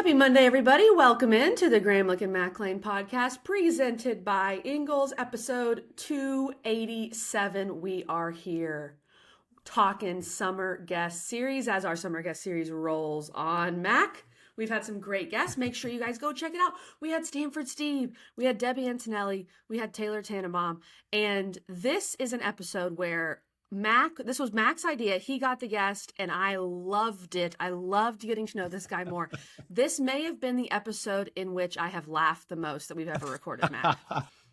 Happy Monday, everybody. Welcome in to the Gramlich and McLean podcast presented by Ingles, episode 287. We are here talking summer guest series as our summer guest series rolls on. Mac, we've had some great guests. Make sure you guys go check it out. We had Stanford Steve, we had Debbie Antonelli, we had Taylor Tannenbaum, and this is an episode where this was Mac's idea. He got the guest, and I loved it. I loved getting to know this guy more. This may have been the episode in which I have laughed the most that we've ever recorded, Mac.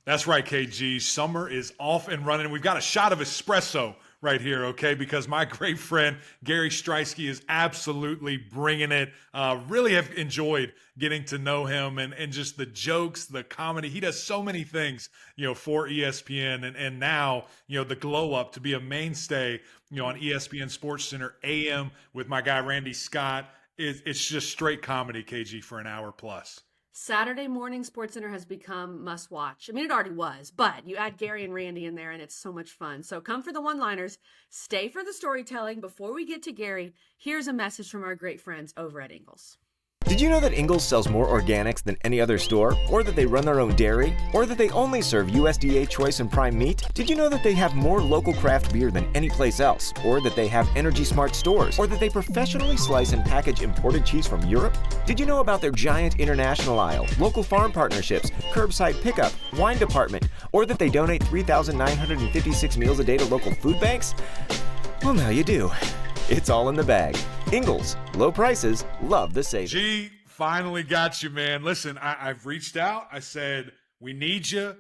That's right, KG. Summer is off and running. We've got a shot of espresso right here, okay? Because my great friend, Gary Striewski, is absolutely bringing it. Really have enjoyed getting to know him and just the jokes, the comedy. He does so many things, for ESPN. And now, the glow up to be a mainstay, on ESPN SportsCenter AM with my guy, Randy Scott. It's just straight comedy, KG, for an hour plus. Saturday morning SportsCenter has become must watch. I mean, it already was, but you add Gary and Randy in there and it's so much fun. So come for the one-liners, stay for the storytelling. Before we get to Gary, here's a message from our great friends over at Ingles. Did you know that Ingles sells more organics than any other store? Or that they run their own dairy? Or that they only serve USDA choice and prime meat? Did you know that they have more local craft beer than any place else? Or that they have Energy Smart stores? Or that they professionally slice and package imported cheese from Europe? Did you know about their giant international aisle, local farm partnerships, curbside pickup, wine department? Or that they donate 3,956 meals a day to local food banks? Well, now you do. It's all in the bag. Ingles, low prices, love the savings. G, finally got you, man. Listen, I've reached out. I said, we need you.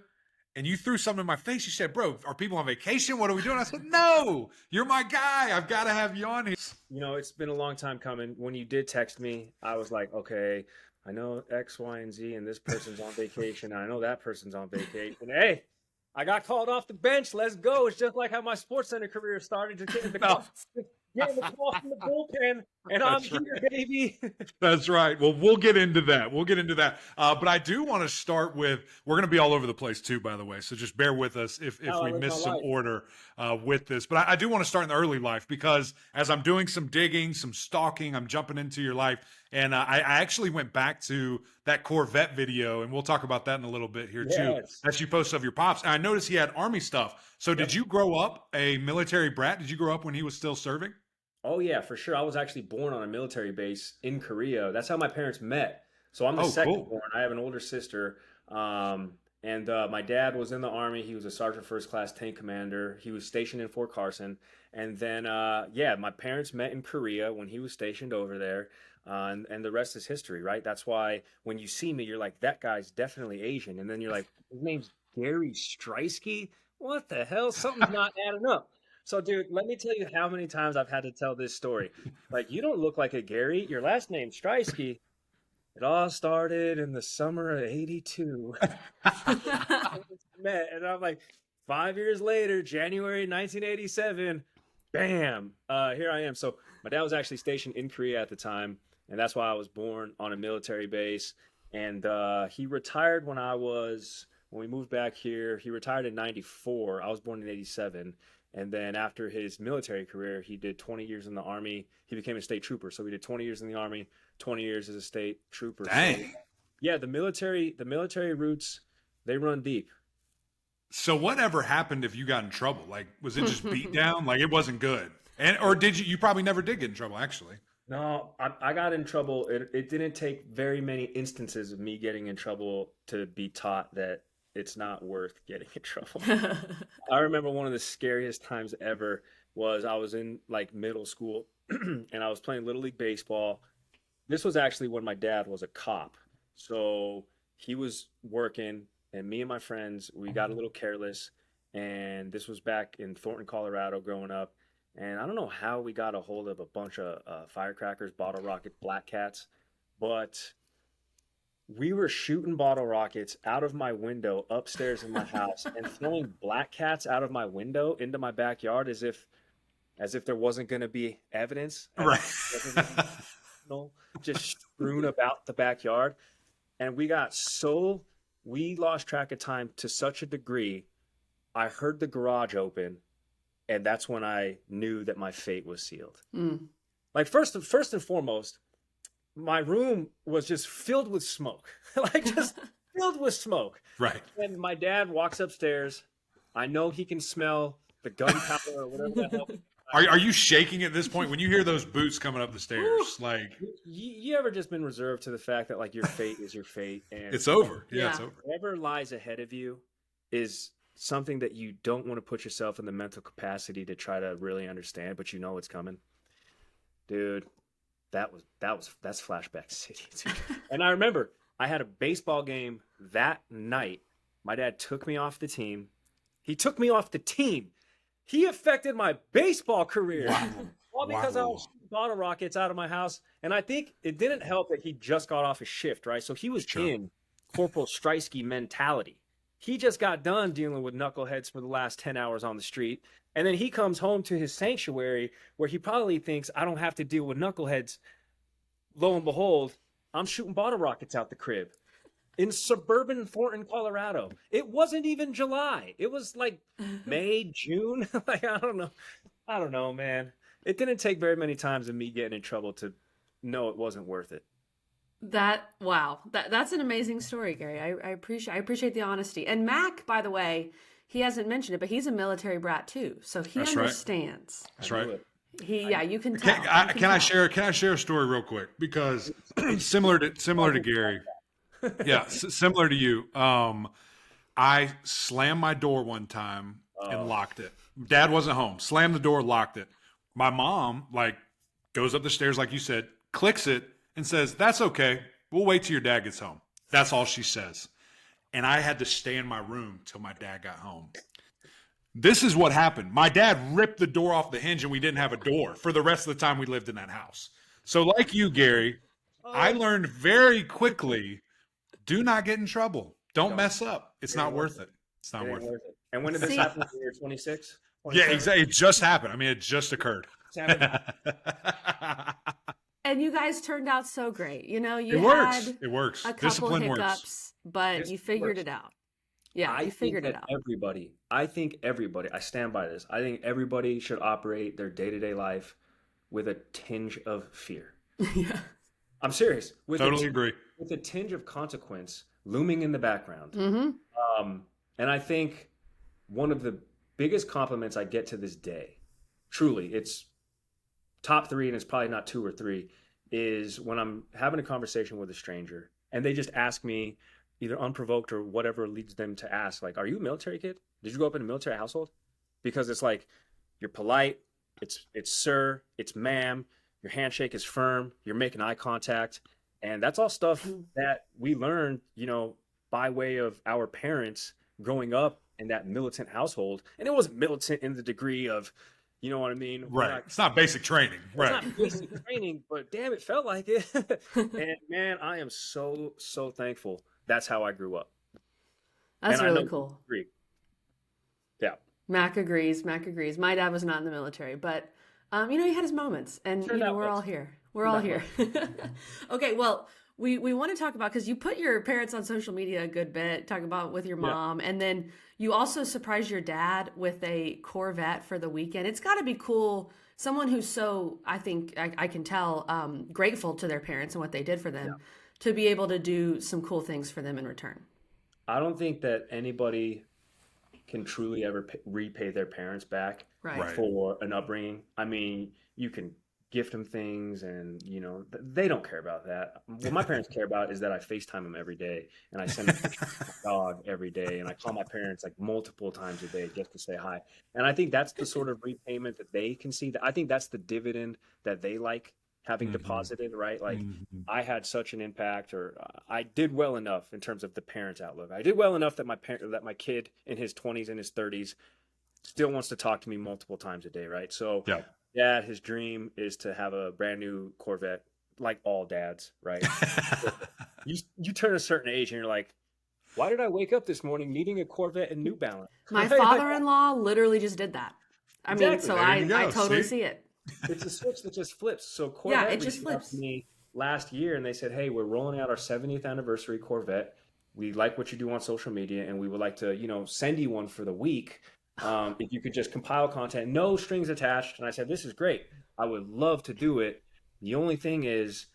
And you threw something in my face. You said, bro, are people on vacation? What are we doing? I said, no, you're my guy. I've got to have you on here. It's been a long time coming. When you did text me, I was like, okay, I know X, Y, and Z, and this person's on vacation. And I know that person's on vacation. Hey, I got called off the bench. Let's go. It's just like how my SportsCenter career started. Just getting the call from the bullpen, and I'm here, baby. That's right. Well, we'll get into that. But I do want to start with, we're going to be all over the place too, by the way. So just bear with us if we miss some order with this. But I do want to start in the early life, because as I'm doing some digging, some stalking, I'm jumping into your life. And I actually went back to that Corvette video, and we'll talk about that in a little bit here too, that you posted of your pops. And I noticed he had Army stuff. So did you grow up a military brat? Did you grow up when he was still serving? Oh, yeah, for sure. I was actually born on a military base in Korea. That's how my parents met. So I'm the second born. I have an older sister. And my dad was in the Army. He was a Sergeant First Class Tank Commander. He was stationed in Fort Carson. And then, my parents met in Korea when he was stationed over there. And the rest is history, right? That's why when you see me, you're like, that guy's definitely Asian. And then you're like, his name's Gary Striewski? What the hell? Something's not adding up. So, dude, let me tell you how many times I've had to tell this story. Like, you don't look like a Gary. Your last name's Striewski. It all started in the summer of '82. And I'm like, 5 years later, January 1987, bam, here I am. So my dad was actually stationed in Korea at the time, and that's why I was born on a military base. And he retired when we moved back here. He retired in '94. I was born in '87. And then after his military career, he did 20 years in the Army. He became a state trooper. So he did 20 years in the Army, 20 years as a state trooper. Dang. So, yeah, the military roots, they run deep. So whatever happened if you got in trouble? Like, was it just beat down? Like, it wasn't good? Or did you probably never did get in trouble, actually. No, I got in trouble. It didn't take very many instances of me getting in trouble to be taught that it's not worth getting in trouble. I remember one of the scariest times ever was I was in like middle school and I was playing Little League Baseball. This was actually when my dad was a cop. So he was working and me and my friends, we got a little careless. And this was back in Thornton, Colorado growing up. And I don't know how we got a hold of a bunch of firecrackers, bottle rockets, black cats, but we were shooting bottle rockets out of my window upstairs in my house and throwing black cats out of my window into my backyard as if there wasn't going to be evidence. Right. Just strewn about the backyard. And we lost track of time to such a degree. I heard the garage open, and that's when I knew that my fate was sealed. Like first and foremost, my room was just filled with smoke, like just filled with smoke. Right. And my dad walks upstairs. I know he can smell the gunpowder or whatever the hell. Are you shaking at this point when you hear those boots coming up the stairs? Like, you ever just been reserved to the fact that like your fate is your fate and it's over. Yeah, Yeah. it's over. whatever lies ahead of you is something that you don't want to put yourself in the mental capacity to try to really understand, but you know it's coming. Dude, that's flashback city. And I remember I had a baseball game that night. My dad took me off the team. He took me off the team. He affected my baseball career. Wow. All because I was shooting bottle rockets out of my house. And I think it didn't help that he just got off his shift, right? So he was Sure. in Corporal Striewski mentality. He just got done dealing with knuckleheads for the last 10 hours on the street. And then he comes home to his sanctuary where he probably thinks, I don't have to deal with knuckleheads. Lo and behold, I'm shooting bottle rockets out the crib in suburban Thornton, Colorado. It wasn't even July. It was like May, June. Like, I don't know, man. It didn't take very many times of me getting in trouble to know it wasn't worth it. Wow. That's an amazing story, Gary. I appreciate the honesty. And Mac, by the way, he hasn't mentioned it, but he's a military brat too. So he That's right. understands. That's I right. knew it. You can tell. Can I share a story real quick? Because it's similar to Gary. Yeah, similar to you. I slammed my door one time and locked it. Dad wasn't home. Slammed the door, locked it. My mom goes up the stairs like you said, clicks it, and says, "That's okay. We'll wait till your dad gets home." That's all she says. And I had to stay in my room till my dad got home. This is what happened. My dad ripped the door off the hinge and we didn't have a door for the rest of the time we lived in that house. So like you, Gary, I learned very quickly, do not get in trouble. Don't mess up. It's not worth it. It's not worth it. And when did this See- happen? When you were 26? Yeah, exactly. It just happened. I mean, it just occurred. And you guys turned out so great. You know, you It works. had It works. a couple Discipline hiccups, works. but This you figured works. it out. Yeah, I you figured think it that out. I stand by this. I think everybody should operate their day-to-day life with a tinge of fear. Yeah. I'm serious. Totally agree. With a tinge of consequence looming in the background. Mm-hmm. And I think one of the biggest compliments I get to this day, truly, it's top 3, and it's probably not 2 or 3, is when I'm having a conversation with a stranger and they just ask me, either unprovoked or whatever leads them to ask, like, "Are you a military kid? Did you grow up in a military household?" Because it's like, you're polite, it's sir, it's ma'am, your handshake is firm, you're making eye contact. And that's all stuff that we learned, by way of our parents growing up in that militant household. And it wasn't militant in the degree of, you know what I mean? Right. It's not basic training. Right. It's not basic training, but damn, it felt like it. And man, I am so, so thankful that's how I grew up. That's And I know really cool. you agree. Yeah. Mac agrees. My dad was not in the military, but he had his moments, and Sure that we're was. all here. We're all here. Okay, well, we want to talk about, because you put your parents on social media a good bit, talk about with your mom, and then you also surprised your dad with a Corvette for the weekend. It's got to be cool. Someone who's so, I think I can tell, grateful to their parents and what they did for them, to be able to do some cool things for them in return. I don't think that anybody can truly ever repay their parents back Right. for an upbringing. I mean, you can gift them things and, they don't care about that. What my parents care about is that I FaceTime them every day and I send them pictures of my dog every day. And I call my parents like multiple times a day just to say hi. And I think that's the sort of repayment that they can see. I think that's the dividend that they like having deposited, right? Like I had such an impact, or I did well enough in terms of the parents' outlook. I did well enough that my kid in his 20s and his 30s still wants to talk to me multiple times a day, right? So dad, his dream is to have a brand new Corvette, like all dads, right? you turn a certain age and you're like, why did I wake up this morning needing a Corvette and New Balance? My father-in-law literally just did that. I mean, Exactly. so There you go. I totally See? see it. It's a switch that just flips. So Corvette it just reached out flips. to me last year and they said, "Hey, we're rolling out our 70th anniversary Corvette. We like what you do on social media and we would like to, send you one for the week. If you could just compile content, no strings attached." And I said, "This is great. I would love to do it. The only thing is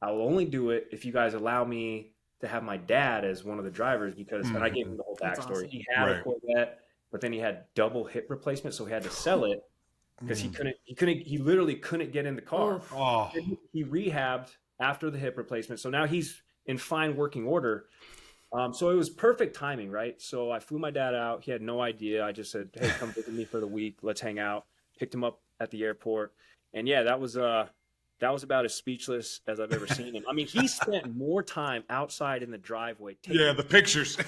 I will only do it if you guys allow me to have my dad as one of the drivers because, and I gave him the whole That's backstory. awesome. He had a Corvette, but then he had double hip replacement, so he had to sell it because he literally couldn't get in the car. Oof. Oh, He rehabbed after the hip replacement, so now he's in fine working order. So it was perfect timing, right? So I flew my dad out. He had no idea. I just said, "Hey, come visit me for the week. Let's hang out." Picked him up at the airport, and yeah, that was about as speechless as I've ever seen him. I mean, he spent more time outside in the driveway yeah, the pictures.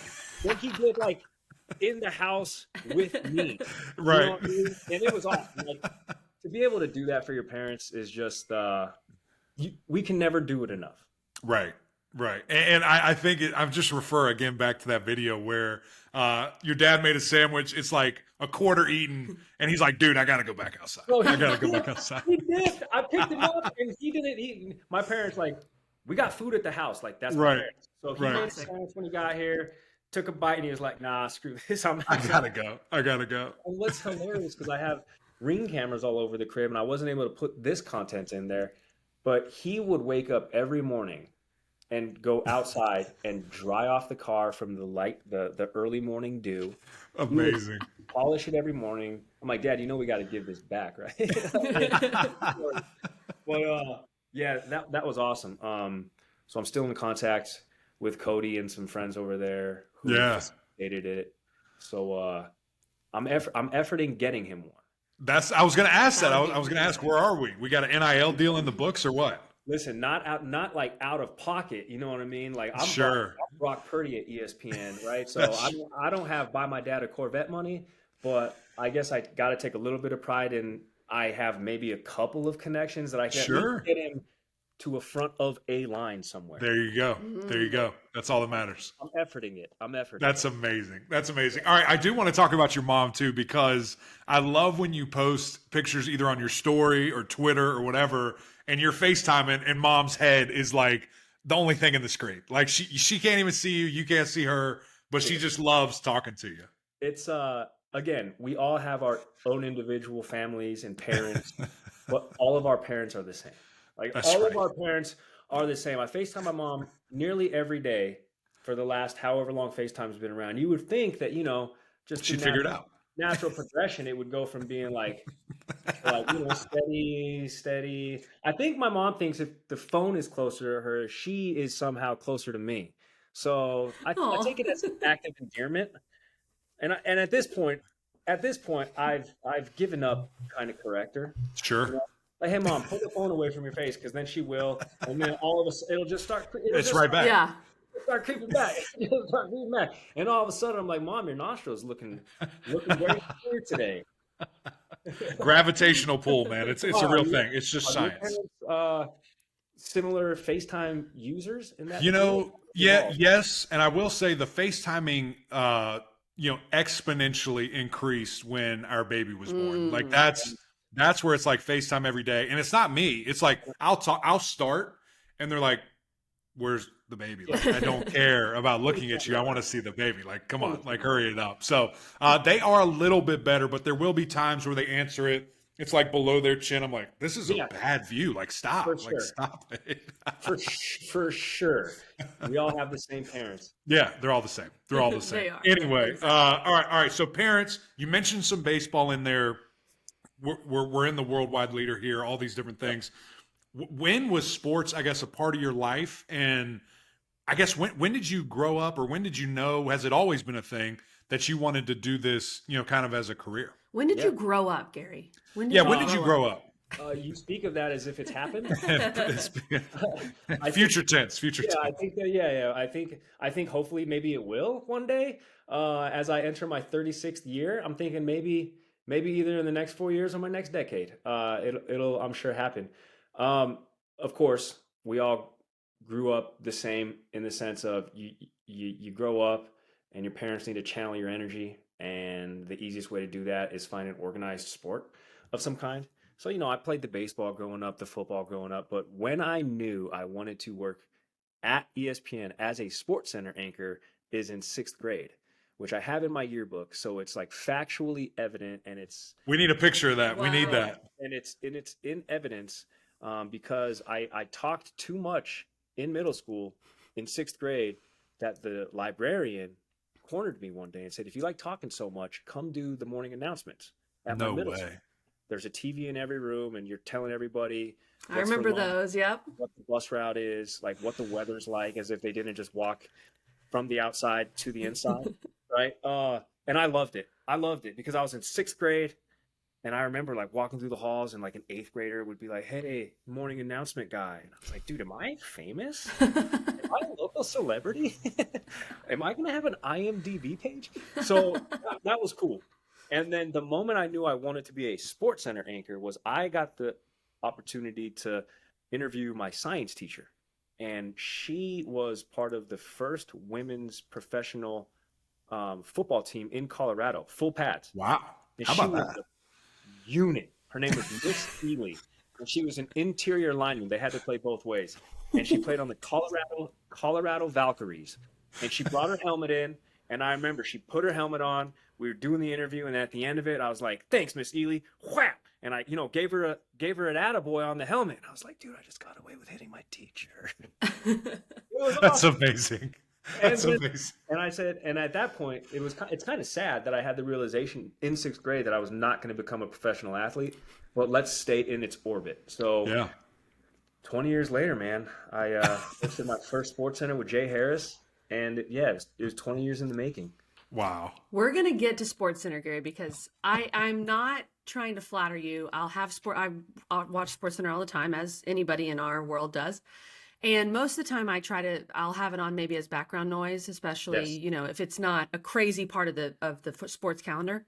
than he did like in the house with me. Right. You know what I mean? And it was awesome. Like, to be able to do that for your parents is just we can never do it enough. Right. And I think I'm just refer again back to that video where your dad made a sandwich. It's like a quarter eaten, and he's like, "Dude, I got to go back outside. I got to go back outside." He did. I picked him up, and he didn't eat. My parents like, we got food at the house. Like that's my parents. So he made a sandwich when he got here, took a bite, and he was like, "Nah, screw this. I gotta go. I gotta go." And what's hilarious because I have Ring cameras all over the crib, and I wasn't able to put this content in there, but he would wake up every morning and go outside and dry off the car from the early morning dew. Amazing. Polish it every morning. I'm like, Dad, we got to give this back, right? But yeah, that was awesome. So I'm still in contact with Cody and some friends over there who facilitated it. So I'm efforting getting him one. I was going to ask that. I was going to ask, where are we? We got an NIL deal in the books or what? Listen, not like out of pocket. You know what I mean? Like I'm Brock Purdy at ESPN, right? So I don't have buy my dad a Corvette money, but I guess I got to take a little bit of pride in. I have maybe a couple of connections that I can get him to a front of a line somewhere. There you go. There you go. That's all that matters. I'm efforting it. That's amazing. That's amazing. All right. I do want to talk about your mom too, because I love when you post pictures either on your story or Twitter or whatever, and your FaceTime and mom's head is like the only thing in the screen. Like she can't even see you. You can't see her, but she just loves talking to you. It's again, we all have our own individual families and parents, but all of our parents are the same. Like all of our parents are the same. I FaceTime my mom nearly every day for the last however long FaceTime's been around. You would think that, just she'd figure it out. Natural progression, it would go from being like steady. I think my mom thinks if the phone is closer to her, she is somehow closer to me. So I take it as an act of endearment. And at this point, I've given up trying to correct her. Sure. Like, hey, Mom, put the phone away from your face, because then she will, and then all of a sudden it'll just start. Right back. Yeah. Start creeping back. It'll start creeping back, and all of a sudden I'm like, Mom, your nostrils looking very clear today. Gravitational pull, man. It's a real thing. It's just science. Your parents, similar FaceTime users in that? Yes, and I will say the FaceTiming, exponentially increased when our baby was born. Like that's where it's like FaceTime every day. And it's not me. It's like I'll start and they're like, "Where's the baby?" Like, I don't care about looking at you. I want to see the baby. Like, come on, like hurry it up. So they are a little bit better, but there will be times where they answer it. It's like below their chin. I'm like, this is a bad view. Like, stop. Stop it. For sure. We all have the same parents. Yeah, they're all the same. They're all the same. They are. Anyway, all right. So parents, you mentioned some baseball in there. We're in the worldwide leader here, all these different things. When was sports, I guess, a part of your life? And I guess when did you grow up, or when did you know, has it always been a thing that you wanted to do this, kind of as a career? When did you grow up, Gary? When did you grow up? You speak of that as if it's happened. Future tense. I think that, I think hopefully maybe it will one day. As I enter my 36th year, I'm thinking maybe either in the next 4 years or my next decade. It'll I'm sure happen. Of course, we all grew up the same in the sense of you grow up and your parents need to channel your energy, and the easiest way to do that is find an organized sport of some kind. So, I played the baseball growing up, the football growing up, but when I knew I wanted to work at ESPN as a SportsCenter anchor is in 6th grade, which I have in my yearbook. So it's like factually evident, and we need a picture of that. Wow. We need that. And it's in evidence. because I talked too much in middle school in 6th grade that the librarian cornered me one day and said, if you like talking so much, come do the morning announcements at my No middle way. school. There's a TV in every room and you're telling everybody I remember those. Yep. what the bus route is, like what the weather's like, as if they didn't just walk from the outside to the inside, right? And I loved it. I loved it because I was in 6th grade. And I remember like walking through the halls and like an 8th grader would be like, hey, morning announcement guy. And I was like, dude, am I famous? Am I a local celebrity? Am I going to have an IMDb page? So that was cool. And then the moment I knew I wanted to be a SportsCenter anchor was I got the opportunity to interview my science teacher. And she was part of the first women's professional football team in Colorado, full pads. Wow. And How she about was that? unit. Her name was Miss Ely, and she was an interior lineman. They had to play both ways, and she played on the Colorado Valkyries. And she brought her helmet in, and I remember she put her helmet on. We were doing the interview, and at the end of it, I was like, "Thanks, Miss Ely." Whap! And I, gave her an attaboy on the helmet. And I was like, "Dude, I just got away with hitting my teacher." It was That's awesome. amazing. That's amazing. And I said, and at that point, it's kind of sad that I had the realization in 6th grade that I was not going to become a professional athlete, but let's stay in its orbit. So Yeah. 20 years later, man, I hosted my first SportsCenter with Jay Harris, and it was 20 years in the making. Wow. We're gonna get to SportsCenter, Gary, because I'm not trying to flatter you. I'll watch SportsCenter all the time, as anybody in our world does. And most of the time I'll have it on maybe as background noise, especially, Yes. if it's not a crazy part of the sports calendar.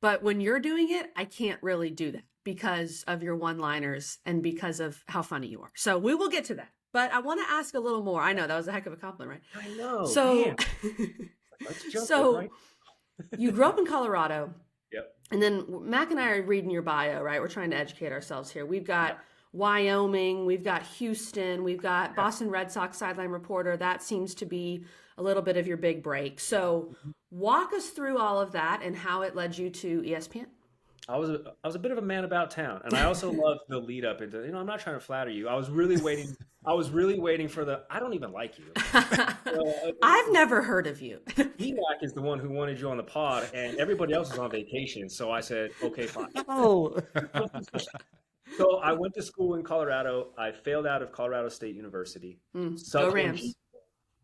But when you're doing it, I can't really do that because of your one-liners and because of how funny you are. So we will get to that. But I want to ask a little more. I know that was a heck of a compliment, right? I know. So, Man. Let's jump so in, right? you grew up in Colorado. Yep. And then Mac and I are reading your bio, right? We're trying to educate ourselves here. We've got Wyoming, we've got Houston, we've got Boston Red Sox sideline reporter. That seems to be a little bit of your big break. So walk us through all of that and how it led you to ESPN. I was a bit of a man about town, and I also loved the lead up into. I'm not trying to flatter you. I was really waiting for the. I don't even like you. I've never heard of you. ELAC is the one who wanted you on the pod, and everybody else was on vacation. So I said, okay, fine. Oh. So I went to school in Colorado. I failed out of Colorado State University. Go Rams.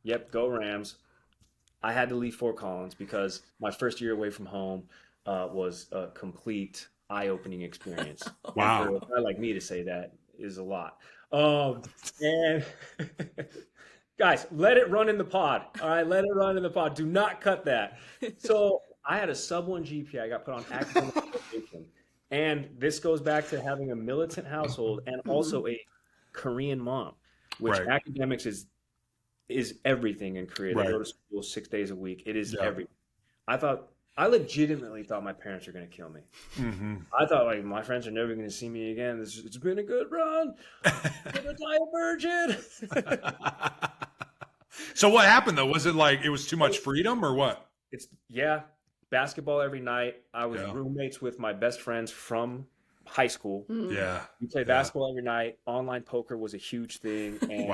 Yep, go Rams. I had to leave Fort Collins because my first year away from home was a complete eye-opening experience. Wow. And for a guy like me to say that is a lot. And guys, let it run in the pod. All right, let it run in the pod. Do not cut that. So I had a sub-1 GPA. I got put on academic probation. And this goes back to having a militant household and also a Korean mom, which Right. academics is everything in Korea. They Right. go to school 6 days a week. It is everything. I legitimately thought my parents were going to kill me. Mm-hmm. I thought, like, my friends are never going to see me again. It's been a good run. I'm going to die a virgin. So what happened though? Was it like it was too much freedom or what? Basketball every night. I was Yeah. roommates with my best friends from high school. Yeah. We played basketball every night. Online poker was a huge thing. And,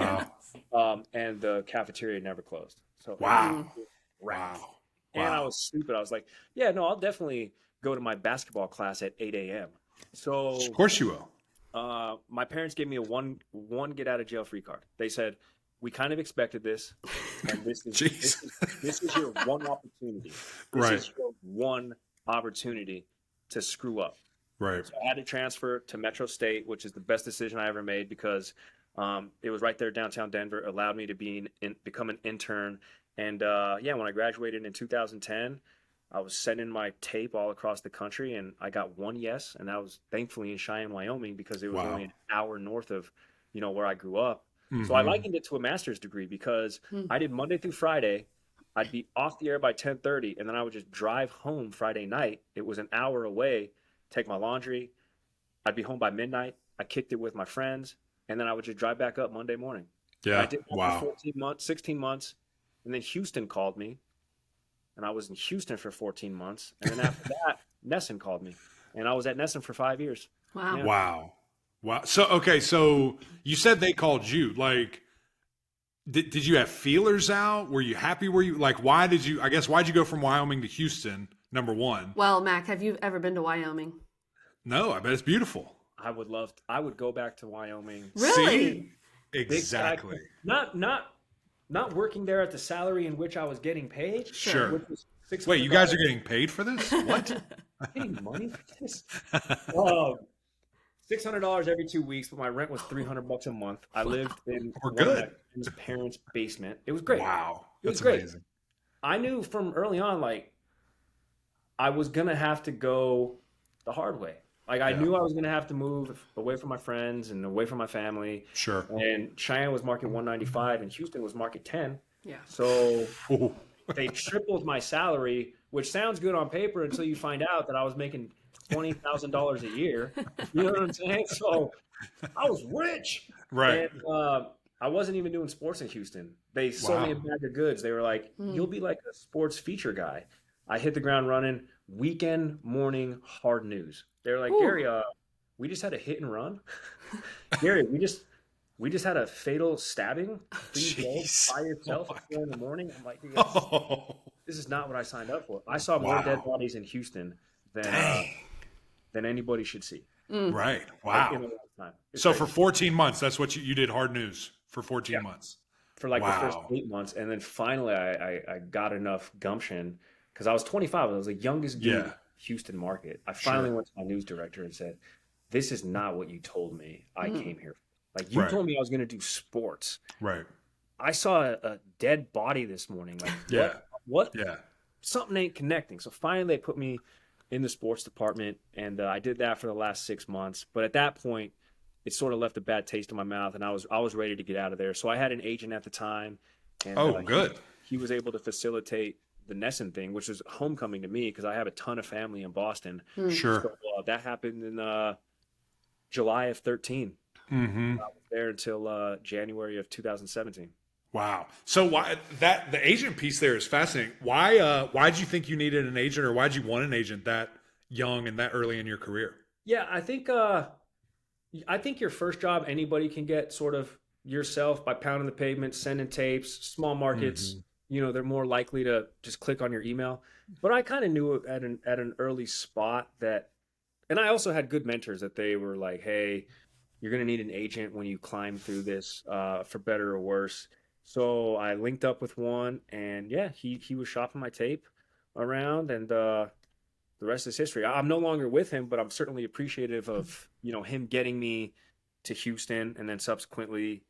Wow. And the cafeteria never closed. So Wow. Wow. And I Wow. was stupid. I was like, yeah, no, I'll definitely go to my basketball class at 8 a.m. So Of course you will. my parents gave me a one get out of jail free card. They said, we kind of expected this, and this is your one opportunity. This is your one opportunity to screw up. Right. So I had to transfer to Metro State, which is the best decision I ever made because it was right there downtown Denver. Allowed me to become an intern. And when I graduated in 2010, I was sending my tape all across the country, and I got one yes, and that was thankfully in Cheyenne, Wyoming, because it was only an hour north of, where I grew up. So I likened it to a master's degree because I did Monday through Friday. I'd be off the air by 10:30, and then I would just drive home Friday night. It was an hour away, take my laundry. I'd be home by midnight. I kicked it with my friends, and then I would just drive back up Monday morning. Yeah. I did that for 16 months, and then Houston called me, and I was in Houston for 14 months. And then after that, Nesson called me, and I was at Nesson for 5 years. Wow. Yeah. Wow. Wow. So you said they called you. Like, did you have feelers out? Were you happy? Were you like, why'd you go from Wyoming to Houston, number one? Well, Mac, have you ever been to Wyoming? No, I bet it's beautiful. I would go back to Wyoming. Really? See? Exactly. Not working there at the salary in which I was getting paid. Sure. Which was Wait, you guys are getting paid for this? What? I'm getting money for this? $600 every 2 weeks, but my rent was $300 a month. I lived in his parents' basement. It was great. Wow. It was That's great. amazing. I knew from early on, like, I was going to have to go the hard way. Like, I knew I was going to have to move away from my friends and away from my family. Sure. And Cheyenne was market 195 and Houston was market 10. Yeah. So they tripled my salary, which sounds good on paper until you find out that I was making $20,000 a year. You know what I'm saying? So I was rich. Right. And I wasn't even doing sports in Houston. They sold me a bag of goods. They were like, you'll be like a sports feature guy. I hit the ground running. Weekend morning hard news. They were like, Gary, we just had a hit and run. Gary, we just had a fatal stabbing. Please go by yourself at 4 in the morning. I'm like, this is not what I signed up for. I saw more dead bodies in Houston than anybody should see. Right. Wow. In a long time. So for 14 months, that's what you did hard news for 14 months. For like the first 8 months. And then finally I got enough gumption because I was 25. I was the youngest dude in the Houston market. I finally went to my news director and said, this is not what you told me I came here for. Like, you told me I was going to do sports. Right. I saw a dead body this morning. Like, what? Yeah. Something ain't connecting. So finally they put me in the sports department, and I did that for the last 6 months. But at that point, it sort of left a bad taste in my mouth, and I was ready to get out of there. So I had an agent at the time. And, good. He was able to facilitate the Nesson thing, which was homecoming to me because I have a ton of family in Boston. Sure. So, that happened in July of 13. Mm-hmm. I was there until January of 2017. Wow. So the agent piece there is fascinating. Why'd you think you needed an agent, or why'd you want an agent that young and that early in your career? Yeah, I think your first job anybody can get sort of yourself by pounding the pavement, sending tapes, small markets. Mm-hmm. You know, they're more likely to just click on your email. But I kind of knew at an early spot that, and I also had good mentors that they were like, hey, you're going to need an agent when you climb through this, for better or worse. So I linked up with one, and he was shopping my tape around, and the rest is history. I'm no longer with him, but I'm certainly appreciative of, him getting me to Houston and then subsequently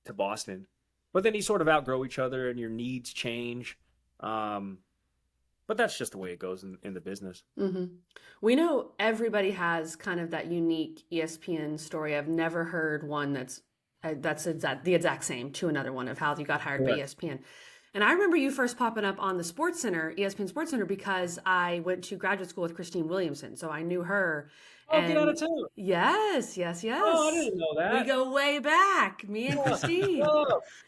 to Boston. But then you sort of outgrow each other and your needs change. But that's just the way it goes in the business. Mm-hmm. We know everybody has kind of that unique ESPN story. I've never heard one that's the exact same to another one of how you got hired by ESPN. And I remember you first popping up on the ESPN SportsCenter, because I went to graduate school with Christine Williamson, so I knew her. Oh, get out of town. Yes. Oh, I didn't know that. We go way back, me and Christine.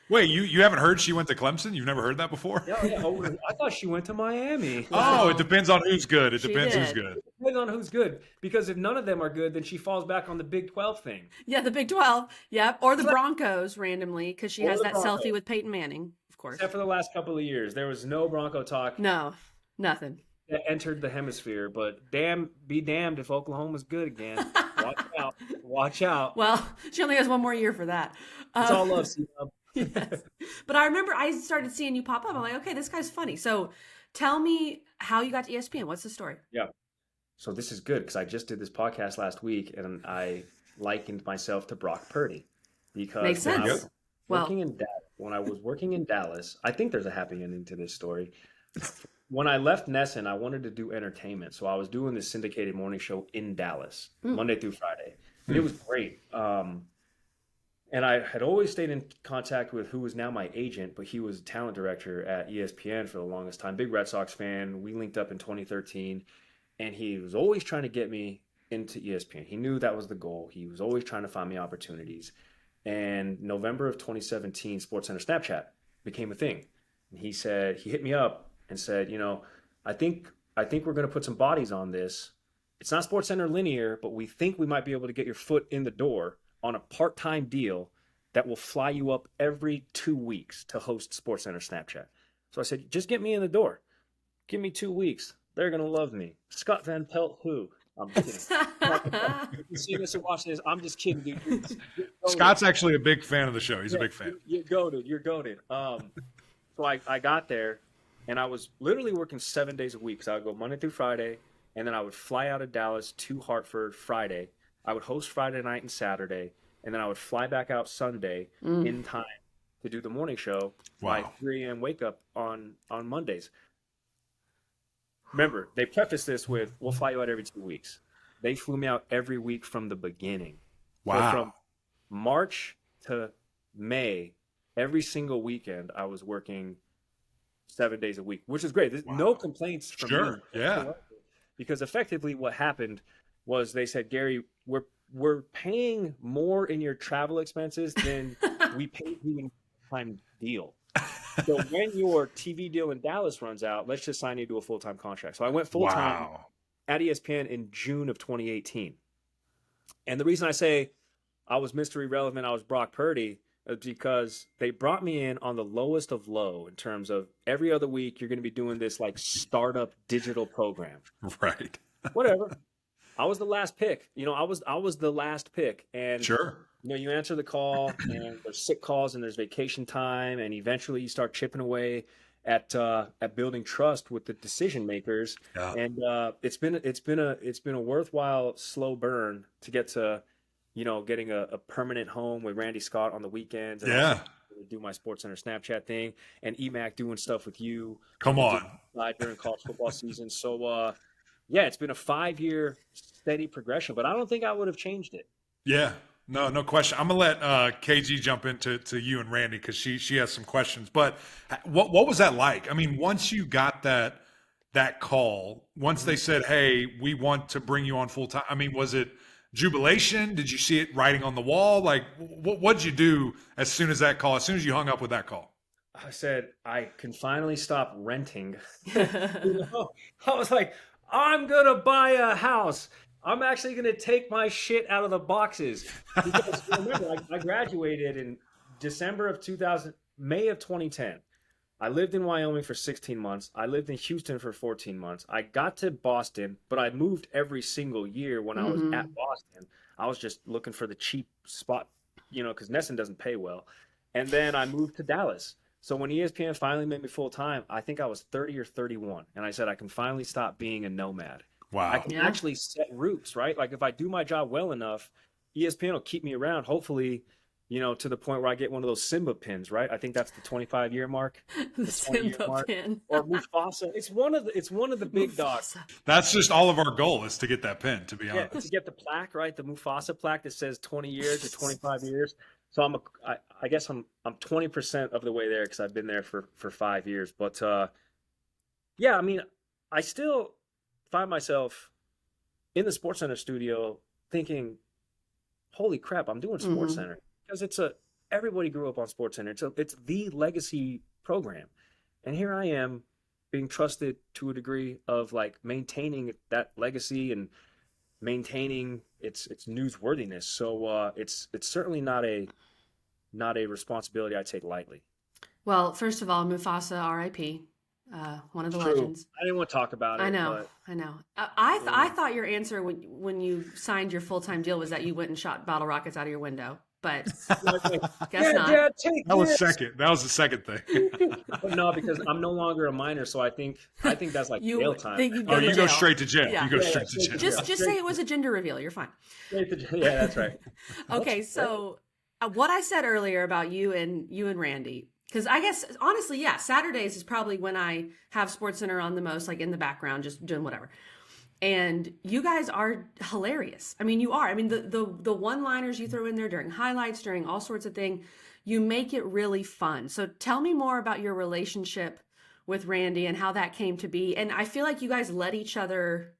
Wait, you haven't heard she went to Clemson? You've never heard that before? Yeah. I thought she went to Miami. Oh, it depends on who's good. It depends did. who's good. It depends on who's good. Because if none of them are good, then she falls back on the Big 12 thing. Yeah, the Big 12. Yep. Or the Broncos randomly, because she Or has the that Broncos. selfie with Peyton Manning, of course. Except for the last couple of years. There was no Bronco talk No, nothing. that entered the hemisphere. But be damned if Oklahoma's good again. Watch out. Well, she only has one more year for that. It's all love, C-Dub. Yes. But I remember I started seeing you pop up. I'm like, okay, this guy's funny. So tell me how you got to ESPN. What's the story? Yeah. So this is good because I just did this podcast last week and I likened myself to Brock Purdy because Makes sense. When I was working in Dallas, I think there's a happy ending to this story. When I left Nesson, I wanted to do entertainment. So I was doing this syndicated morning show in Dallas, Monday through Friday. And it was great. And I had always stayed in contact with who was now my agent, but he was a talent director at ESPN for the longest time. Big Red Sox fan. We linked up in 2013. And he was always trying to get me into ESPN. He knew that was the goal. He was always trying to find me opportunities. And November of 2017, SportsCenter Snapchat became a thing. And he hit me up and said, I think we're going to put some bodies on this. it's not SportsCenter linear, but we think we might be able to get your foot in the door on a part-time deal that will fly you up every 2 weeks to host SportsCenter Snapchat. So I said, just get me in the door. Give me 2 weeks. They're going to love me. Scott Van Pelt, who? I'm kidding. You see this or watch this? I'm just kidding, dude. You're Scott's actually a big fan of the show. He's a big fan. You're goated. You're goated. So I got there, and I was literally working 7 days a week. So I would go Monday through Friday, and then I would fly out of Dallas to Hartford Friday. I would host Friday night and Saturday, and then I would fly back out Sunday in time to do the morning show by 3 a.m. wake up on Mondays. Remember, they prefaced this with, we'll fly you out every 2 weeks. They flew me out every week from the beginning. Wow. So from March to May, every single weekend, I was working 7 days a week, which is great. There's no complaints from me. Yeah. Because effectively what happened was they said, Gary, we're paying more in your travel expenses than we paid you in a time deal. So when your TV deal in Dallas runs out, let's just sign you to a full-time contract. So I went full-time at ESPN in June of 2018. And the reason I say I was mystery relevant, I was Brock Purdy, is because they brought me in on the lowest of low in terms of every other week you're going to be doing this like startup digital program. Right. Whatever. I was the last pick. I was the last pick. And Sure. You answer the call, and there's sick calls, and there's vacation time, and eventually you start chipping away at building trust with the decision makers. Yeah. And it's been a worthwhile slow burn to get to, getting a permanent home with Randy Scott on the weekends. And Yeah. do my SportsCenter Snapchat thing, and EMAC doing stuff with you. Come on. During college football season. So yeah, it's been a 5-year steady progression, but I don't think I would have changed it. Yeah. No question. I'm gonna let KG jump into you and Randy because she has some questions. But what was that like? I mean, once you got that call, once they said, "Hey, we want to bring you on full time," I mean, was it jubilation? Did you see it writing on the wall? Like, what'd you do as soon as you hung up with that call? I said, I can finally stop renting. I was like, I'm gonna buy a house. I'm actually going to take my shit out of the boxes. Because remember, I graduated in May of 2010. I lived in Wyoming for 16 months. I lived in Houston for 14 months. I got to Boston, but I moved every single year when I was at Boston. I was just looking for the cheap spot, because Nesson doesn't pay well. And then I moved to Dallas. So when ESPN finally made me full-time, I think I was 30 or 31. And I said, I can finally stop being a nomad. Wow. I can actually set roots, right? Like if I do my job well enough, ESPN will keep me around, hopefully, to the point where I get one of those Simba pins, right? I think that's the 25-year mark. The Simba pin. Or Mufasa. It's one of the big dogs. That's just all of our goal is to get that pin, to be honest. Yeah, to get the plaque, right? The Mufasa plaque that says 20 years or 25 years. So I guess I'm 20% of the way there because I've been there for 5 years. But yeah, I mean, I still find myself in the SportsCenter studio thinking, holy crap, I'm doing SportsCenter. Because everybody grew up on SportsCenter. It's the legacy program. And here I am being trusted to a degree of like maintaining that legacy and maintaining its newsworthiness. So it's certainly not a responsibility I take lightly. Well, first of all, Mufasa, R.I.P., one of the legends. I didn't want to talk about it. I know. I thought your answer when you signed your full-time deal was that you went and shot bottle rockets out of your window, but guess not. Dad, that was the second thing. But no, because I'm no longer a minor, so I think that's like jail time. You go straight to jail. Yeah. You go straight to jail. Just say it was a gender reveal. You're fine. Yeah, that's right. Okay, so what I said earlier about you and Randy. Because I guess, honestly, yeah, Saturdays is probably when I have SportsCenter on the most, like in the background, just doing whatever. And you guys are hilarious. I mean, you are. I mean, the one-liners you throw in there during highlights, during all sorts of things, you make it really fun. So tell me more about your relationship with Randy and how that came to be. And I feel like you guys let each other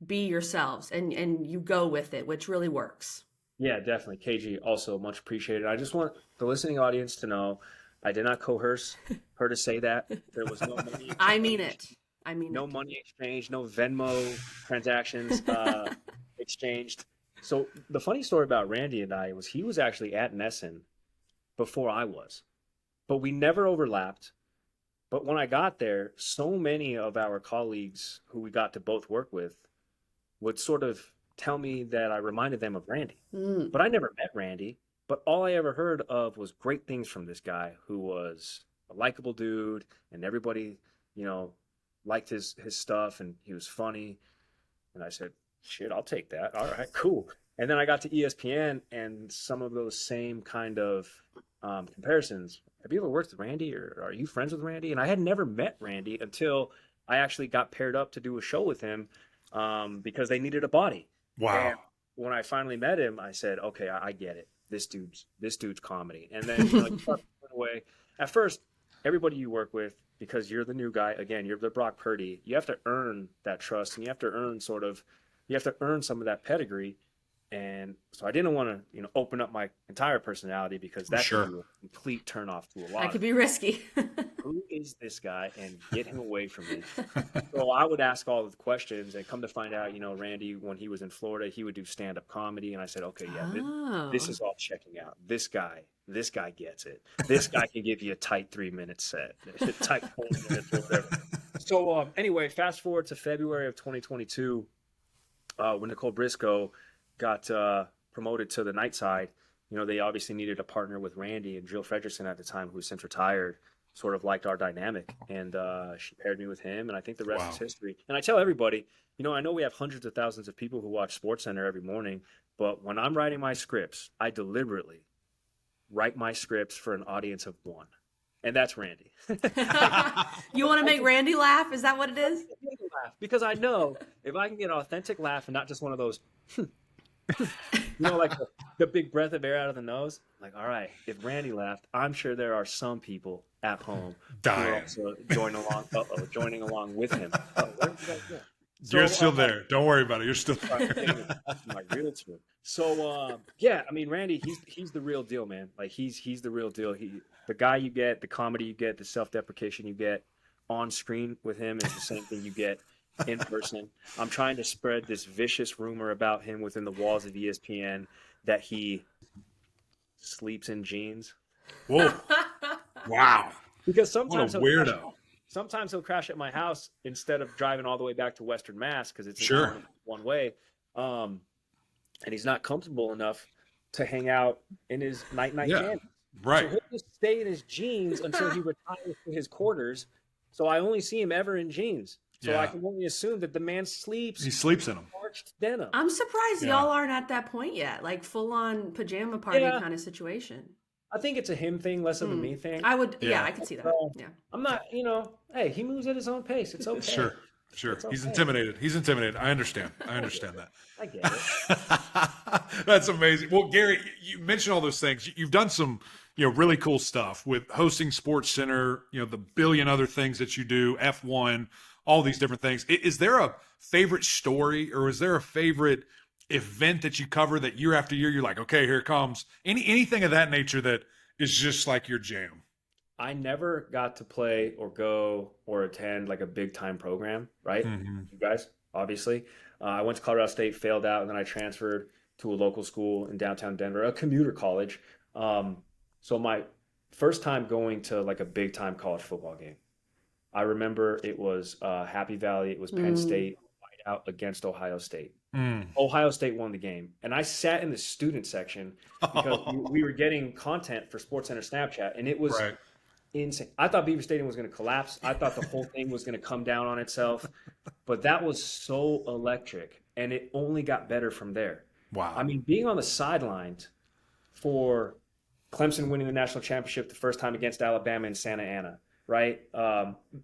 be yourselves and you go with it, which really works. Yeah, definitely. KG, also much appreciated. I just want the listening audience to know I did not coerce her to say that. There was no money. I mean it. I mean, No money exchange, no Venmo transactions exchanged. So the funny story about Randy and I was he was actually at Nesson before I was, but we never overlapped. But when I got there, so many of our colleagues who we got to both work with would sort of tell me that I reminded them of Randy. But I never met Randy. But all I ever heard of was great things from this guy who was a likable dude, and everybody, you know, liked his stuff, and he was funny. And I said, shit, I'll take that. All right, cool. And then I got to ESPN, and some of those same kind of comparisons. Have you ever worked with Randy, or are you friends with Randy? And I had never met Randy until I actually got paired up to do a show with him because they needed a body. Wow. And when I finally met him, I said, okay, I get it. This dude's comedy. And then you know, you start putting away. At first, everybody you work with, because you're the new guy, again, you're the Brock Purdy, you have to earn that trust, and you have to earn some of that pedigree. And so I didn't want to, open up my entire personality because that could be a complete turnoff to a lot. That could be risky. Who is this guy? And get him away from me. So I would ask all of the questions, and come to find out, Randy, when he was in Florida, he would do stand-up comedy. And I said, okay, yeah, this is all checking out. This guy gets it. This guy can give you a tight 3-minute set, tight 4 minutes or whatever. So anyway, fast forward to February of 2022, when Nicole Briscoe got promoted to the night side. They obviously needed a partner with Randy, and Jill Fredrickson at the time, who's since retired, sort of liked our dynamic, and she paired me with him, and I think the rest is history. And I tell everybody, I know we have hundreds of thousands of people who watch SportsCenter every morning, but when I'm writing my scripts, I deliberately write my scripts for an audience of one, and that's Randy. You want to make Randy laugh? Is that what it is? Because I know if I can get an authentic laugh and not just one of those like the big breath of air out of the nose, like, all right, if Randy laughed, I'm sure there are some people at home dying, joining along with him. Where did you guys go? You're still there. Don't worry about it. You're still there. My realtor. So Randy, he's the real deal, man. Like he's the real deal. The guy you get, the comedy you get, the self-deprecation you get on screen with him is the same thing you get in person. I'm trying to spread this vicious rumor about him within the walls of ESPN that he sleeps in jeans. Whoa. Wow. Because sometimes what a weirdo. Sometimes he'll crash at my house instead of driving all the way back to Western Mass because it's one way. And he's not comfortable enough to hang out in his night jammies. Right. So he'll just stay in his jeans until he retires to his quarters. So I only see him ever in jeans. So I can only assume that the man sleeps. He sleeps in them. Starched denim. I'm surprised y'all aren't at that point yet, like full-on pajama party kind of situation. I think it's a him thing, less of a me thing. I could see that. Yeah. I'm not, hey, he moves at his own pace. It's okay. Sure. He's intimidated. I understand that. I get it. That's amazing. Well, Gary, you mentioned all those things. You've done some, really cool stuff with hosting SportsCenter, the billion other things that you do, F1, all these different things. Is there a favorite story, or is there a favorite event that you cover that year after year you're like, okay, here it comes? Anything of that nature that is just like your jam? I never got to play or go or attend like a big time program, right? Mm-hmm. You guys, obviously. I went to Colorado State, failed out, and then I transferred to a local school in downtown Denver, a commuter college. So my first time going to like a big time college football game, I remember it was Happy Valley. It was Penn State out against Ohio State. Ohio State won the game. And I sat in the student section because we were getting content for SportsCenter Snapchat, and it was insane. I thought Beaver Stadium was going to collapse. I thought the whole thing was going to come down on itself. But that was so electric, and it only got better from there. Wow. I mean, being on the sidelines for Clemson winning the national championship the first time against Alabama in Santa Ana, right?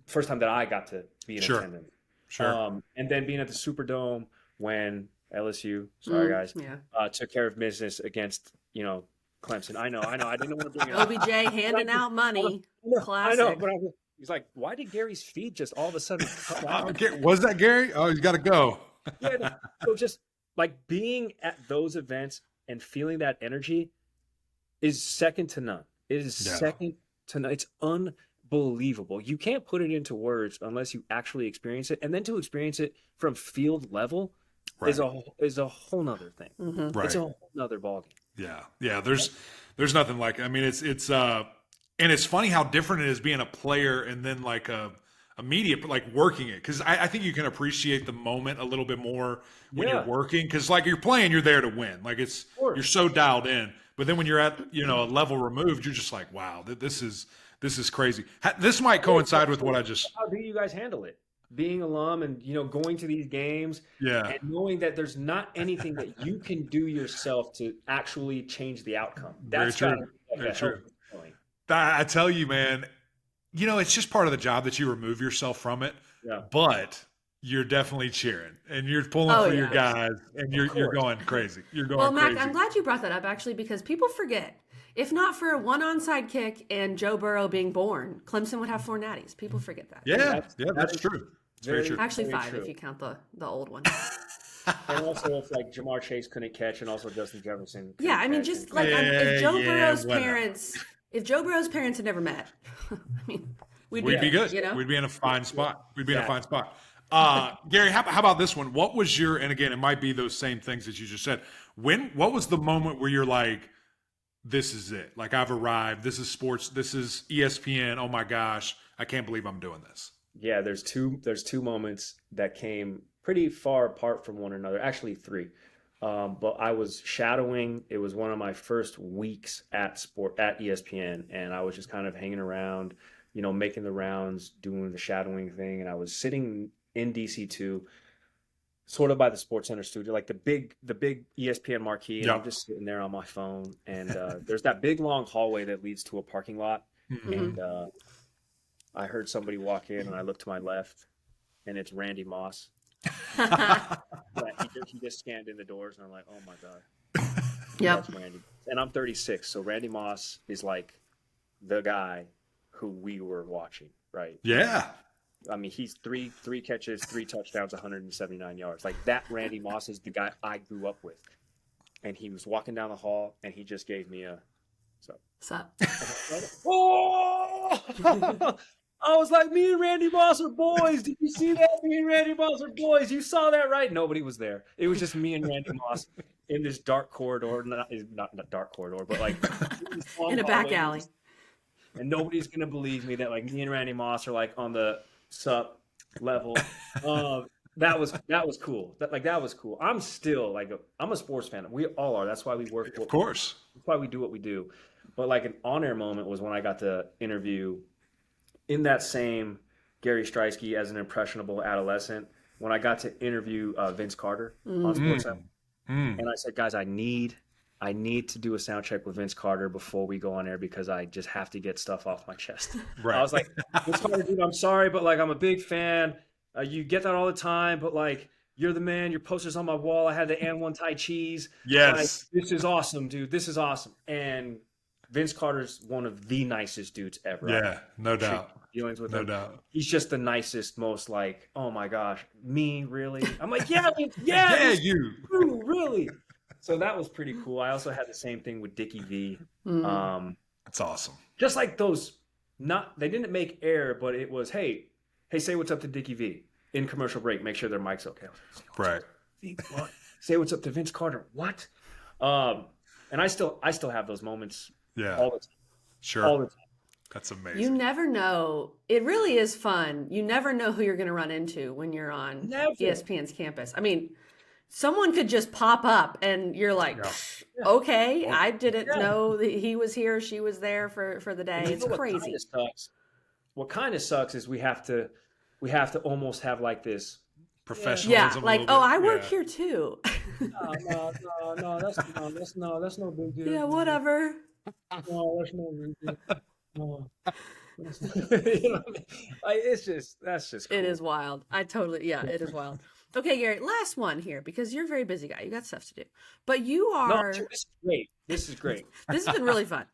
First time that I got to be in attendance. Sure. And then being at the Superdome when LSU, took care of business against, Clemson. I know. I didn't want to bring it up. OBJ handing out money. Classic. I know, but he's like, why did Gary's feet just all of a sudden cut out? Was that Gary? Oh, he's got to go. So just like being at those events and feeling that energy is second to none. It is second to none. It's unbelievable. You can't put it into words unless you actually experience it. And then to experience it from field level is a whole nother thing. Mm-hmm. It's a whole nother ballgame. Yeah. Yeah. There's nothing like it. I mean, it's and it's funny how different it is being a player and then like a media, like working it. Cause I think you can appreciate the moment a little bit more when you're working. Cause like you're playing, you're there to win. Like you're so dialed in. But then when you're at, a level removed, you're just like, wow, this is crazy. This might coincide with what I just. How do you guys handle it? Being alum and, going to these games and knowing that there's not anything that you can do yourself to actually change the outcome. That's Very true. I tell you, man, it's just part of the job that you remove yourself from it. Yeah. But you're definitely cheering and you're pulling for your guys and you're going crazy. You're going crazy. Well, Mac, I'm glad you brought that up actually, because people forget. If not for one onside kick and Joe Burrow being born, Clemson would have 4 natties. People forget that. Yeah, that's true. It's very true. Actually 5 if you count the old one. And also if like Jamar Chase couldn't catch and also Justin Jefferson. Yeah, I mean just like if Joe Burrow's parents had never met, I mean we'd be good. We'd be in a fine spot. In a fine spot. Gary, how about this one? What was your, and again, it might be those same things that you just said. What was the moment where you're like, this is it. Like I've arrived. This is sports. This is ESPN. Oh my gosh. I can't believe I'm doing this. Yeah. There's two moments that came pretty far apart from one another. Actually 3. But I was shadowing. It was one of my first weeks at ESPN. And I was just kind of hanging around, making the rounds, doing the shadowing thing. And I was sitting in DC2, sort of by the SportsCenter studio, like the big ESPN marquee, and I'm just sitting there on my phone. And there's that big long hallway that leads to a parking lot. Mm-hmm. And I heard somebody walk in, and I looked to my left, and it's Randy Moss. He just scanned in the doors, and I'm like, oh my god, that's Randy. And I'm 36, so Randy Moss is like the guy who we were watching, right? Yeah. I mean, he's three catches, 3 touchdowns, 179 yards. Like that Randy Moss is the guy I grew up with. And he was walking down the hall and he just gave me a sup. Oh! I was like, me and Randy Moss are boys. Did you see that? Me and Randy Moss are boys. You saw that, right? Nobody was there. It was just me and Randy Moss in this dark corridor. Not dark corridor, but like in a back alley. And nobody's going to believe me that like me and Randy Moss are like on the sup level. That was cool. That was cool. I'm still like I'm a sports fan. We all are. That's why we work. Of course. That's why we do what we do. But like an on-air moment was when I got to interview in that same Gary Striewski as an impressionable adolescent. When I got to interview Vince Carter on SportsCenter, and I said, guys, I need to do a sound check with Vince Carter before we go on air because I just have to get stuff off my chest. Right. I was like, Vince Carter, dude, I'm sorry, but like I'm a big fan. You get that all the time, but like you're the man. Your poster's on my wall. I had the And One Thai cheese. Yes. Like, this is awesome, dude. This is awesome. And Vince Carter's one of the nicest dudes ever. Yeah, no doubt. Dealings with no him. doubt. He's just the nicest, most like, oh my gosh, me really? I'm like, yeah, you really. So that was pretty cool. I also had the same thing with Dickie V. That's awesome. Just like those, they didn't make air, but it was, hey, say what's up to Dickie V in commercial break. Make sure their mic's okay. Right. What? Say what's up to Vince Carter. What? And I still have those moments. Yeah. All the time. Sure. All the time. That's amazing. You never know. It really is fun. You never know who you're going to run into when you're on ESPN's campus. I mean, someone could just pop up and you're like, okay, I didn't know that he was here, she was there for the day. It's crazy. What kind of sucks is we have to almost have like this professionalism. Yeah, like, I work here too. No, that's no big deal. Yeah, whatever. No, that's no big deal. No. You know what I mean? Like, that's just cool. It is wild. It is wild. Okay, Gary, last one here because you're a very busy guy. You got stuff to do. But you are... No, this is great. This has been really fun.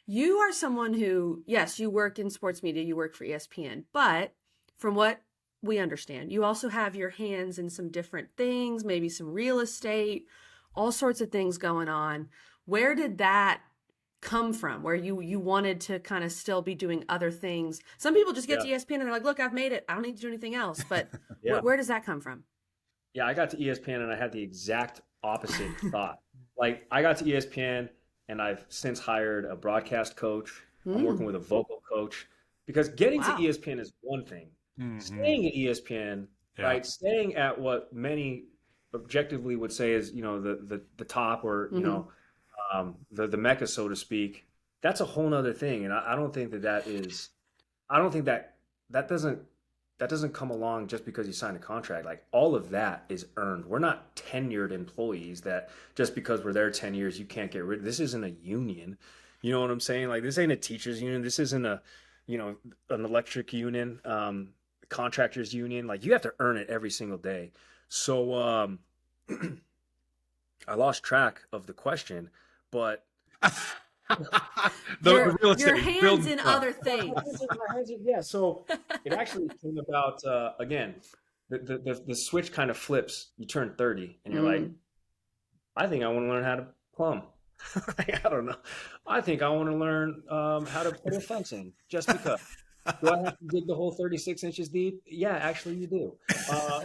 You are someone who, yes, you work in sports media, you work for ESPN, but from what we understand, you also have your hands in some different things, maybe some real estate, all sorts of things going on. Where did that come from, where you wanted to kind of still be doing other things? Some people just get to ESPN and they're like, look, I've made it. I don't need to do anything else. But where does that come from? Yeah, I got to ESPN and I had the exact opposite thought. Like, I got to ESPN and I've since hired a broadcast coach. I'm working with a vocal coach, because getting to ESPN is one thing. Staying at ESPN, right? Staying at what many objectively would say is, the top, or, the mecca, so to speak. That's a whole nother thing. And I don't think that doesn't come along just because you sign a contract. Like, all of that is earned. We're not tenured employees that just because we're there 10 years, you can't get rid of. This isn't a union. You know what I'm saying? Like, this ain't a teachers union. This isn't an electric union, contractors union. Like, you have to earn it every single day. So, I lost track of the question, but your hands in other things. Yeah. So it actually came about, again, the switch kind of flips. You turn 30 and you're like, I think I want to learn how to plumb. I don't know. I think I want to learn how to put a fence in, just because. Do I have to dig the whole 36 inches deep? Yeah, actually you do.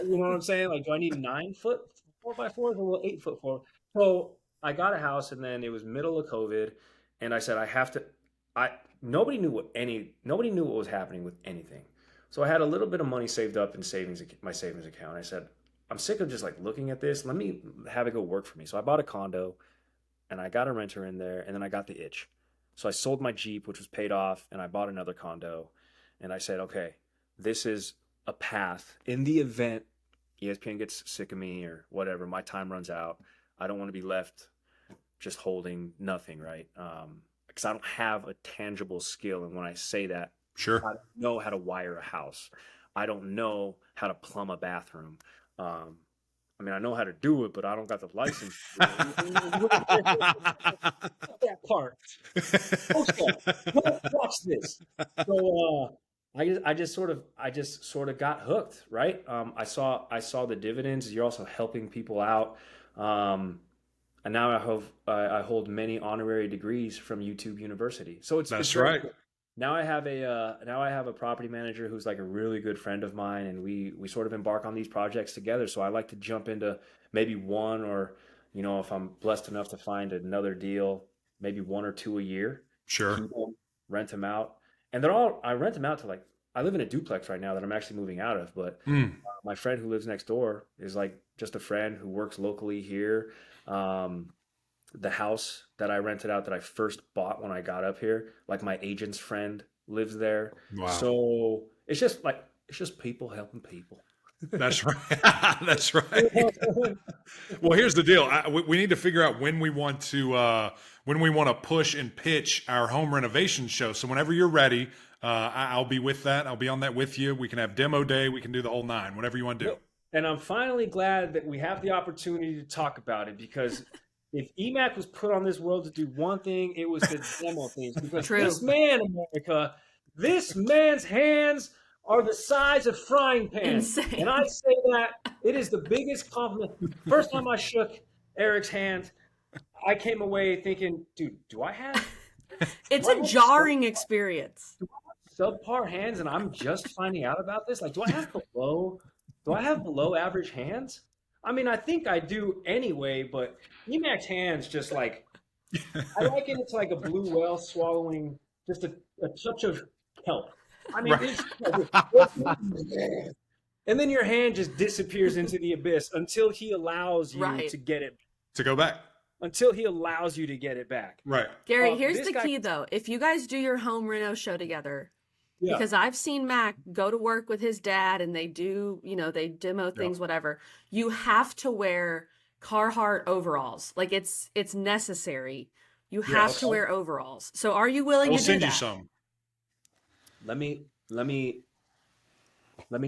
You know what I'm saying? Like, do I need 9 foot 4x4s or 8 foot 4? So I got a house, and then it was middle of COVID, and I said nobody knew what was happening with anything. So I had a little bit of money saved up in my savings account. I said, I'm sick of just like looking at this. Let me have it go work for me. So I bought a condo, and I got a renter in there, and then I got the itch. So I sold my Jeep, which was paid off, and I bought another condo. And I said, okay, this is a path. In the event ESPN gets sick of me or whatever, my time runs out, I don't want to be left just holding nothing, right? Because I don't have a tangible skill. And when I say that, sure, I don't know how to wire a house. I don't know how to plumb a bathroom. I know how to do it, but I don't got the license. That part. Watch this. So I just sort of got hooked, right? I saw the dividends. You're also helping people out, and now I hold many honorary degrees from YouTube University. So it's right. Cool. Now I have a property manager who's like a really good friend of mine, and we sort of embark on these projects together. So I like to jump into maybe one, or if I'm blessed enough to find another deal, maybe 1 or 2 a year. Sure. Keep them, rent them out, and I rent them out to, like, I live in a duplex right now that I'm actually moving out of, but my friend who lives next door is like just a friend who works locally here. The house that I rented out that I first bought when I got up here, like, my agent's friend lives there. Wow. So it's just people helping people. That's right. That's right. Well, here's the deal. We need to figure out when we want to push and pitch our home renovation show. So whenever you're ready, I'll be with that. I'll be on that with you. We can have demo day. We can do the whole 9, whatever you want to do. And I'm finally glad that we have the opportunity to talk about it, because if EMAC was put on this world to do one thing, it was to demo things. Because this man, America, this man's hands are the size of frying pans. Insane. And I say that it is the biggest compliment. First time I shook Eric's hand, I came away thinking, dude, do I have jarring experience. Do I have subpar hands and I'm just finding out about this? Like, do I have below average hands? I mean, I think I do anyway, but EMAC's hands just like, I liken it to like a blue whale swallowing just a touch of kelp. I mean, and then your hand just disappears into the abyss until he allows you to get it. To go back. Until he allows you to get it back. Right. Gary, here's the key, though. If you guys do your home reno show together, because I've seen Mac go to work with his dad and they do, they demo things, whatever. You have to wear Carhartt overalls. Like, it's necessary. You have to wear overalls. So are you willing to do that? We'll send you some. Let me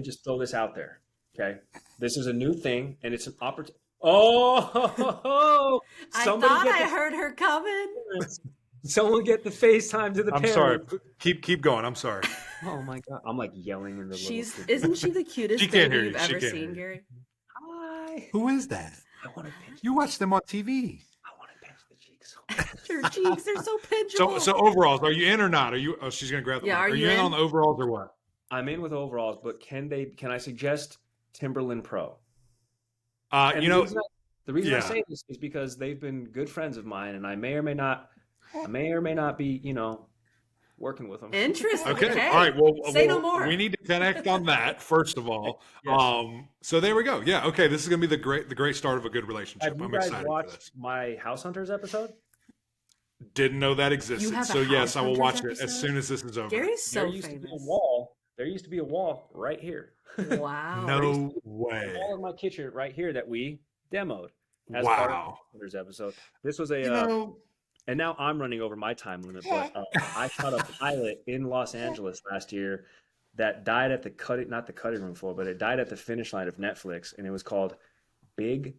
just throw this out there. Okay. This is a new thing and it's an opportunity. Oh, I thought I heard her coming. Someone get the FaceTime to the I'm panel. sorry. Keep going. I'm sorry. Oh my God. I'm like yelling in the Isn't she the cutest baby you've ever seen, Gary? Hi. Who is that? I want to pinch. You watch them on TV. I want to pinch the cheeks. Your cheeks, they're so pinchable. So overalls, are you in or not? Are you? Oh, she's gonna grab the Yeah, mic. are Are you you in in? on the overalls or what? I'm in with overalls, but can I suggest Timberland Pro? And You know, the reason I yeah. say this is because they've been good friends of mine, and I may or may not be, working with them. Interesting. Okay. Okay. All right. Well, Say no more. we need to connect on that first of all. Yes. So there we go. Yeah. Okay. This is gonna be the great start of a good relationship. Have you I'm guys excited for watched this. my House Hunters episode? Didn't know that existed. have a So yes, House I will Hunters watch it episode? as soon as this is over. Gary's so There used to be a famous. wall. There used to be a wall right here. Wow. No A way. wall in my kitchen right here that we demoed as part of the Wow. House Hunters episode. This was a You know, and now I'm running over my time limit, but I shot a pilot in Los Angeles last year that died at not the cutting room floor, but it died at the finish line of Netflix, and it was called Big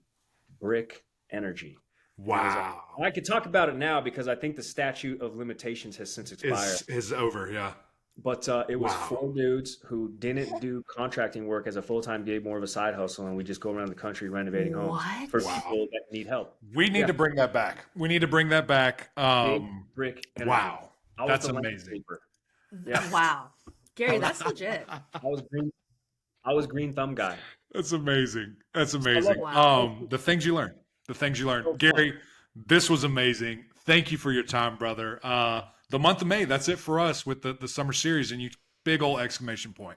Brick Energy. wow. I could talk about it now because I think the statute of limitations has since expired. Is over. Yeah. But it was Wow. 4 dudes who didn't do contracting work as a full-time gig, more of a side hustle, and we just go around the country renovating homes What? for Wow. people that need help. We need to bring that back. We need to bring that back. Big Brick Energy. Wow. I was That's the amazing. landscaper. Yeah. Wow. Gary, that's legit. I was green thumb guy. That's amazing. That's amazing. Wow. The things you learn. So fun. Gary, this was amazing. Thank you for your time, brother. The month of May, that's it for us with the summer series, and you big old exclamation point.